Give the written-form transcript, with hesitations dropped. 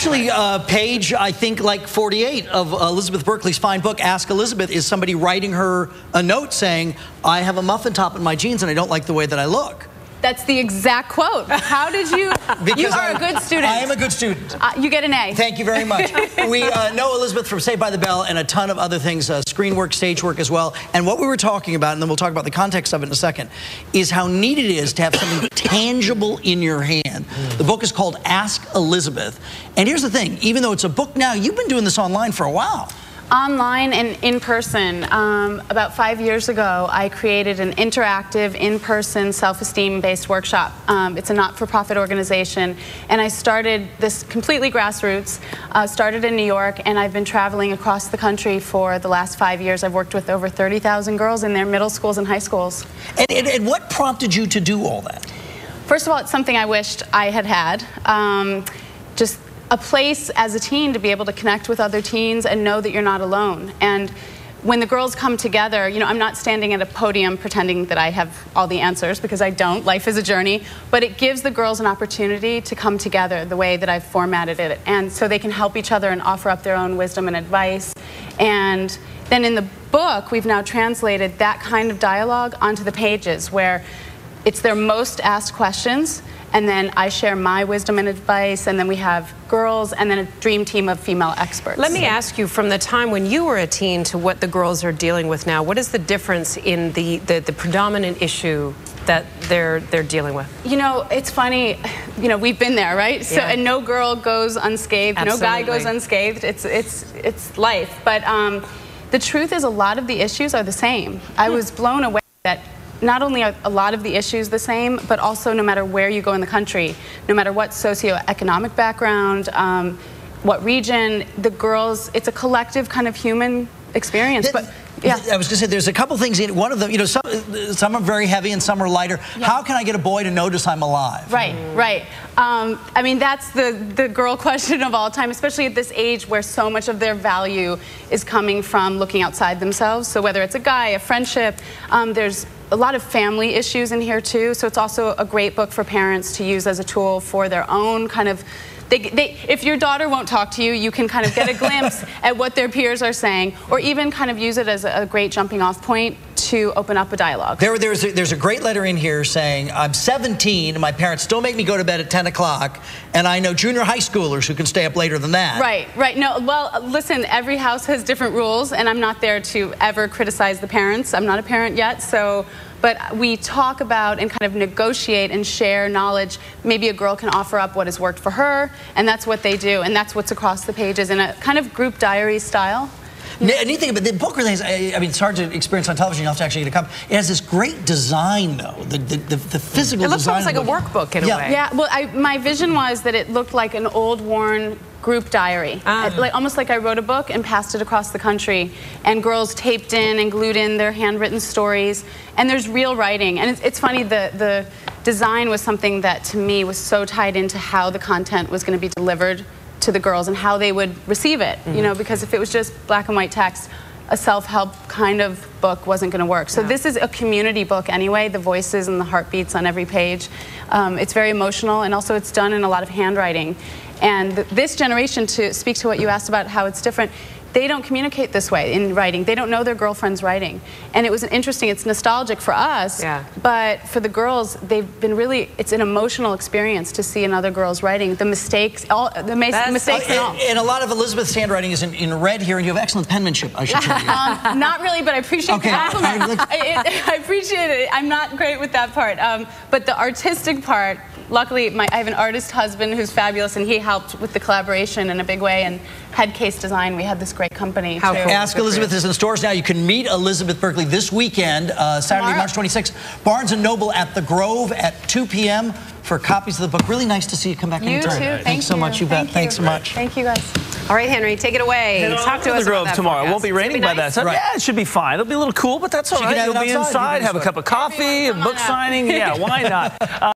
Actually, page, I think, like 48 of Elizabeth Berkley's fine book, Ask Elizabeth, is somebody writing her a note saying, I have a muffin top in my jeans and I don't like the way that I look. That's the exact quote. How did you... Because you are a good student. I am a good student. You get an A. Thank you very much. We know Elizabeth from Saved by the Bell and a ton of other things, screen work, stage work as well. And what we were talking about, and then we'll talk about the context of it in a second, is how neat it is to have something tangible in your hand. The book is called Ask Elizabeth. And here's the thing, even though it's a book now, you've been doing this online for a while. Online and in person. About 5 years ago, I created an interactive, in-person, self-esteem-based workshop. It's a not-for-profit organization, and I started this completely grassroots, started in New York, and I've been traveling across the country for the last 5 years. I've worked with over 30,000 girls in their middle schools and high schools. And what prompted you to do all that? First of all, it's something I wished I had had. Just a place as a teen to be able to connect with other teens and know that you're not alone. And when the girls come together, you know, I'm not standing at a podium pretending that I have all the answers, because I don't. Life is a journey. But it gives the girls an opportunity to come together the way that I've formatted it. And so they can help each other and offer up their own wisdom and advice. And then in the book, we've now translated that kind of dialogue onto the pages, where it's their most asked questions, and then I share my wisdom and advice, and then we have girls, and then a dream team of female experts. Let me ask you, from the time when you were a teen to what the girls are dealing with now, what is the difference in the predominant issue that they're dealing with? You know, it's funny, you know, we've been there, right? So, and no girl goes unscathed, Absolutely. No guy goes unscathed. It's life. But the truth is, a lot of the issues are the same. I was blown away that not only are a lot of the issues the same, but also no matter where you go in the country, no matter what socioeconomic background, what region, the girls, it's a collective kind of human experience. But yeah, I was going to say, there's a couple things in one of them. You know, some are very heavy and some are lighter. Yeah. How can I get a boy to notice I'm alive? Right, right. I mean, that's the girl question of all time, especially at this age where so much of their value is coming from looking outside themselves. So whether it's a guy, a friendship, there's a lot of family issues in here too. So it's also a great book for parents to use as a tool for their own kind of, if your daughter won't talk to you, you can kind of get a glimpse at what their peers are saying, or even kind of use it as a great jumping off point to open up a dialogue. There's a great letter in here saying, I'm 17 and my parents still make me go to bed at 10 o'clock, and I know junior high schoolers who can stay up later than that. Right, right. No, well, listen, every house has different rules, and I'm not there to ever criticize the parents. I'm not a parent yet, so... But we talk about and kind of negotiate and share knowledge. Maybe a girl can offer up what has worked for her, and that's what they do, and that's what's across the pages in a kind of group diary style. Neat thing, but the book really has, I mean, it's hard to experience on television. You have to actually get a copy. It has this great design, though, the physical design. It looks almost like a workbook in a way. Yeah, well, my vision was that it looked like an old, worn group diary. Almost like I wrote a book and passed it across the country, and girls taped in and glued in their handwritten stories, and there's real writing. And it's funny, the design was something that, to me, was so tied into how the content was going to be delivered to the girls and how they would receive it, you know, because if it was just black and white text, a self-help kind of book wasn't going to work. So this is a community book anyway, the voices and the heartbeats on every page. It's very emotional, and also it's done in a lot of handwriting. And this generation, to speak to what you asked about how it's different, they don't communicate this way in writing. They don't know their girlfriend's writing. And it was interesting, it's nostalgic for us, but for the girls, they've been really, it's an emotional experience to see another girl's writing. The mistakes, mistakes and all. And a lot of Elizabeth's handwriting is in red here, and you have excellent penmanship, I should tell you. Not really, but I appreciate the compliment. I appreciate it. I'm not great with that part. But the artistic part, luckily, I have an artist husband who's fabulous, and he helped with the collaboration in a big way, and had Case Design. We had this great company. How cool. Ask Elizabeth is in stores now. You can meet Elizabeth Berkley this weekend, Saturday, March 26th, Barnes & Noble at the Grove at 2 p.m. for copies of the book. Really nice to see you come back anytime. You too. Thanks so much. You bet. Thanks so much. Thank you, guys. All right, Henry, take it away. Talk to us about that tomorrow. It won't be raining by that time. Right. Yeah, it should be fine. It'll be a little cool, but that's all right. You'll be inside, have a cup of coffee, a book signing. Yeah, why not?